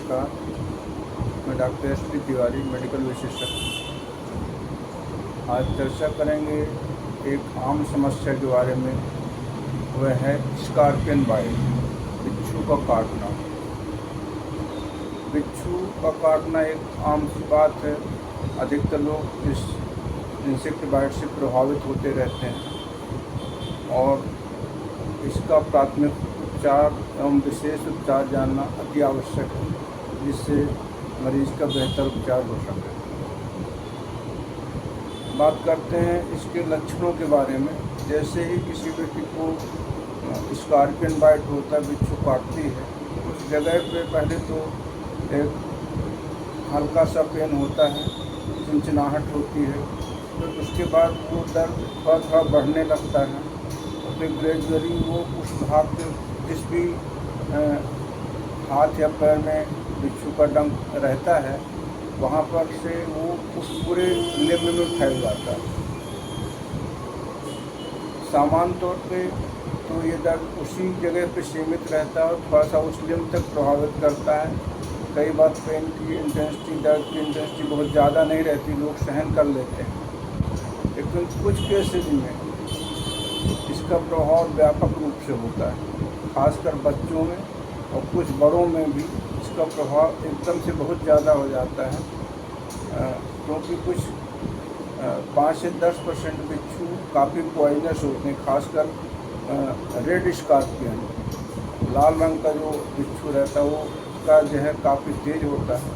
नमस्कार। मैं doctor SP. Tiwari, medical विशेषज्ञ। आज चर्चा करेंगे एक आम समस्या के बारे में। वह है स्कॉर्पियन बाइट, बिच्छू का काटना। बिच्छू का काटना एक आम सी बात है। अधिकतर लोग इस इंसेक्ट बाइट से प्रभावित होते रहते हैं और इसका प्राथमिक उपचार एवं विशेष उपचार जानना अति आवश्यक है, जिससे मरीज का बेहतर उपचार हो सके। बात करते हैं इसके लक्षणों के बारे में। जैसे ही किसी व्यक्ति को स्कॉर्पियन बाइट होता है, बिच्छू काटती है, उस जगह पे पहले तो एक हल्का सा पेन होता है, चिनचिनाहट होती है। फिर उसके बाद वो दर्द थोड़ा थोड़ा बढ़ने लगता है और फिर ग्रेजुअली वो उस भाग पे जिस भी हाथ या पैर में बिच्छू का डंक रहता है, वहाँ पर से वो उस पूरे लिम्ब में फैल जाता है। सामान्य तौर पे तो ये दर्द उसी जगह पे सीमित रहता है और थोड़ा सा उस लिम्ब तक प्रभावित करता है। कई बार पेन की इंटेंसिटी, दर्द की इंटेंसिटी बहुत ज़्यादा नहीं रहती, लोग सहन कर लेते हैं। लेकिन कुछ केसेज में इसका प्रभाव व्यापक रूप से होता है, खासकर बच्चों में, और कुछ बड़ों में भी इसका प्रभाव एकदम से बहुत ज़्यादा हो जाता है। क्योंकि कुछ 5 से 10% बिच्छू काफ़ी पॉइजनस होते हैं, खासकर रेड स्कॉर्पियन, लाल रंग का जो बिच्छू रहता है वो उसका जहर काफ़ी तेज होता है।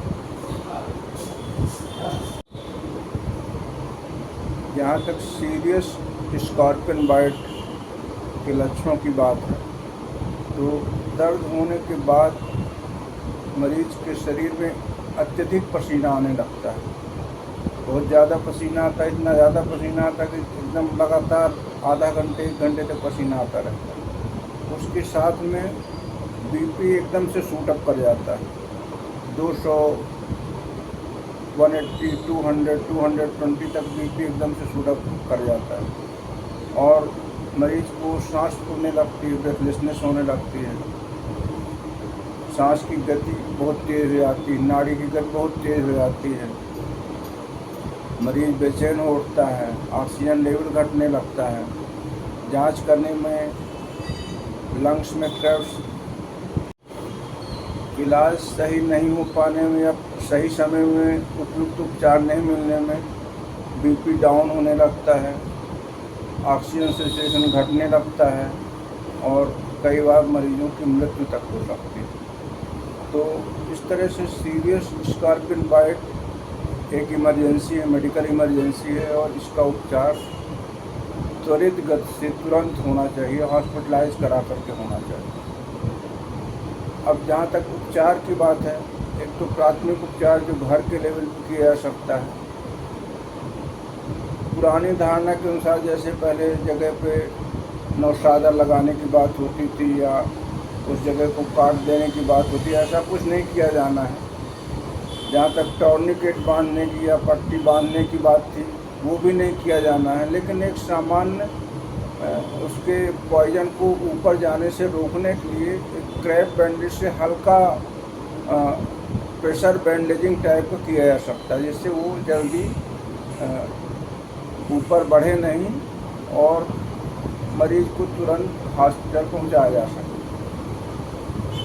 जहाँ तक सीरियस स्कॉर्पियन बाइट के लक्षणों की बात है, तो दर्द होने के बाद मरीज के शरीर में अत्यधिक पसीना आने लगता है। बहुत ज़्यादा पसीना आता है, इतना ज़्यादा पसीना आता है कि एकदम लगातार आधा घंटे 1 घंटे तक पसीना आता रहता है। उसके साथ में बीपी एकदम से शूट अप कर जाता है। 200, 180, 200, 220 तक बीपी एकदम से शूट अप कर जाता है और मरीज को सांस फूलने लगती है, ब्रेथलेसनेस होने लगती है। सांस की गति बहुत तेज़ हो जाती है, नाड़ी की गति बहुत तेज़ हो जाती है। मरीज बेचैन हो उठता है, ऑक्सीजन लेवल घटने लगता है। जांच करने में लंग्स में क्रैप्स, इलाज सही नहीं हो पाने में या सही समय में उपयुक्त उपचार नहीं मिलने में बीपी डाउन होने लगता है, ऑक्सीजन सैचुरेशन घटने लगता है और कई बार मरीजों की मृत्यु तक हो सकती है। तो इस तरह से सीरियस स्कॉर्पियन बाइट एक इमरजेंसी है, मेडिकल इमरजेंसी है और इसका उपचार त्वरित गति से तुरंत होना चाहिए, हॉस्पिटलाइज करा करके होना चाहिए। अब जहाँ तक उपचार की बात है, एक तो प्राथमिक उपचार जो घर के लेवल पर किया जा सकता है। पुरानी धारणा के अनुसार जैसे पहले जगह पे नौशादा लगाने की बात होती थी या उस जगह को काट देने की बात होती है, ऐसा कुछ नहीं किया जाना है। जहाँ तक टॉर्निकेट बांधने की या पट्टी बांधने की बात थी, वो भी नहीं किया जाना है। लेकिन एक सामान्य उसके पॉइजन को ऊपर जाने से रोकने के लिए एक क्रैप बैंडेज से हल्का प्रेशर बैंडेजिंग टाइप का किया जा सकता है, जिससे वो जल्दी ऊपर बढ़े नहीं और मरीज को तुरंत हॉस्पिटल पहुंचाया जा सके।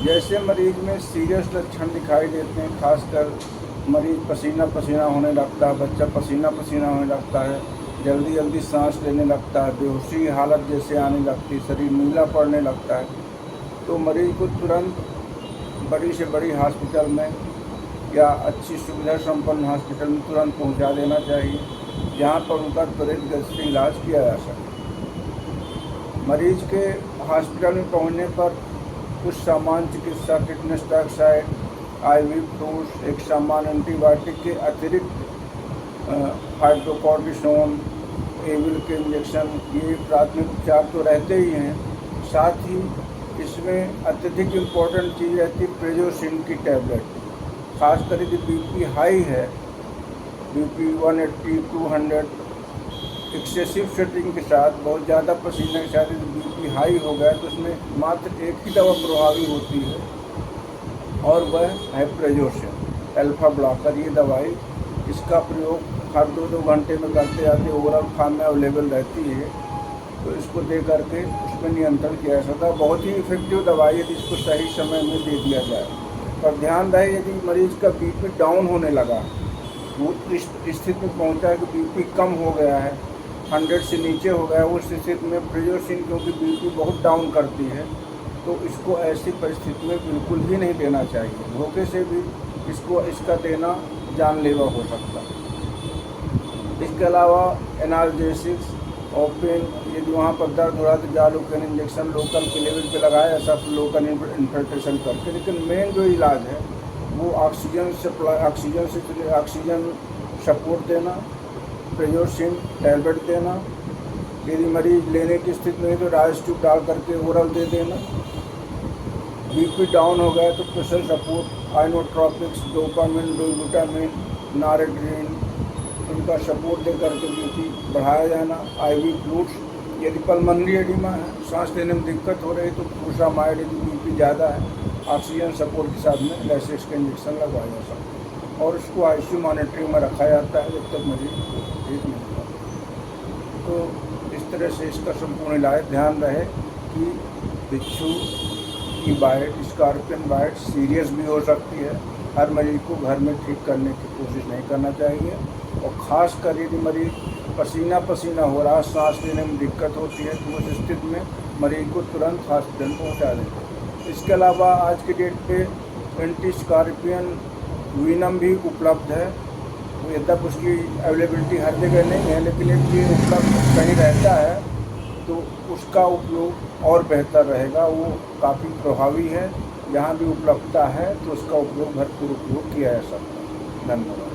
जैसे मरीज में सीरियस लक्षण दिखाई देते हैं, खासकर मरीज पसीना पसीना होने लगता है, बच्चा पसीना पसीना होने लगता है, जल्दी जल्दी सांस लेने लगता है, बेहोशी की हालत जैसे आने लगती है, शरीर नीला पड़ने लगता है, तो मरीज को तुरंत बड़ी से बड़ी हॉस्पिटल में या अच्छी सुविधा संपन्न हॉस्पिटल में तुरंत पहुंचा देना चाहिए, जहां पर उनका त्वरित गति से इलाज किया जा सके। मरीज के हॉस्पिटल में पहुंचने पर कुछ सामान्य चिकित्सा, टिटेनस टॉक्साइड, IV फ्लूइड्स, एक सामान्य एंटीबायोटिक के अतिरिक्त हाइड्रोकॉर्टिसोन, एविल के इंजेक्शन, ये प्राथमिक उपचार तो रहते ही हैं। साथ ही इसमें अत्यधिक इम्पोर्टेंट चीज़ रहती है प्रेजोसिन की टैबलेट। खासकर यदि बीपी हाई है, बीपी 180, 200, एक्सेसिव स्वेटिंग के साथ, बहुत ज़्यादा पसीने के साथ यदि बीपी हाई हो गया तो उसमें मात्र एक ही दवा प्रभावी होती है, और वह है प्रेजोसिन अल्फा ब्लॉकर। ये दवाई, इसका प्रयोग हर 2-2 घंटे में करते जाते ओरल फॉर्म में अवेलेबल रहती है, तो इसको दे करके उसमें नियंत्रण किया जा सकता है। बहुत ही इफेक्टिव दवाई है, इसको सही समय में दे दिया जाए। पर ध्यान रहे, यदि मरीज का बीपी डाउन होने लगा, वो इस स्थिति में पहुंचा है कि बीपी कम हो गया है, 100 से नीचे हो गया है, उस स्थिति में प्रेजोसिन, क्योंकि बीपी बहुत डाउन करती है, तो इसको ऐसी परिस्थिति में बिल्कुल भी नहीं देना चाहिए। धोखे से भी इसका देना जानलेवा हो सकता है। इसके अलावा एनाल्जेसिक्स और पेन, यदि वहाँ पर दर्द हो रहा तो जालूकन इंजेक्शन लोकल के लेवल पे लगाया, ऐसा लोकल इन्फिल्ट्रेशन करके। लेकिन मेन जो इलाज है वो ऑक्सीजन सपोर्ट देना, प्रेजोसिन टैबलेट देना। यदि मरीज लेने की स्थिति में है तो राइस ट्यूब डाल करके ओरल दे देना। बीपी डाउन हो गया तो प्रेशर सपोर्ट, आइनोट्रॉपिक्स, डोपामिन, डोबुटामिन, नारेड्रिन, इनका सपोर्ट दे करके बीपी बढ़ाया जाना। आईवी फ्लूइड्स, यदि पल्मोनरी एडिमा है, सांस लेने में दिक्कत हो रही है तो फ्रूसामाइड, यदि बीपी ज़्यादा है, ऑक्सीजन सपोर्ट के साथ में लैसेक्स का इंजेक्शन लगवाया जा सकता है और उसको आईसीयू मॉनिटरिंग में रखा जाता है जब तक मरीज ठीक नहीं होता। तो इस तरह से इसका संपूर्ण इलाज। ध्यान रहे कि बिच्छू की बाइट, स्कॉर्पियन बाइट सीरियस भी हो सकती है। हर मरीज को घर में ठीक करने की कोशिश नहीं करना चाहिए, और ख़ास कर यदि मरीज पसीना पसीना हो रहा है, सांस लेने में दिक्कत होती है, तो उस स्थिति में मरीज को तुरंत हॉस्पिटल पहुंचा दें। इसके अलावा आज की डेट पे एंटी स्कॉर्पियन वीनम भी उपलब्ध है। यद्यप उसकी अवेलेबिलिटी हर जगह नहीं है, लेकिन यदि उपलब्ध कहीं रहता है तो उसका उपयोग और बेहतर रहेगा। वो काफ़ी प्रभावी है, जहाँ भी उपलब्धता है तो उसका उपयोग भरपूर उपयोग किया जा सकता है। धन्यवाद।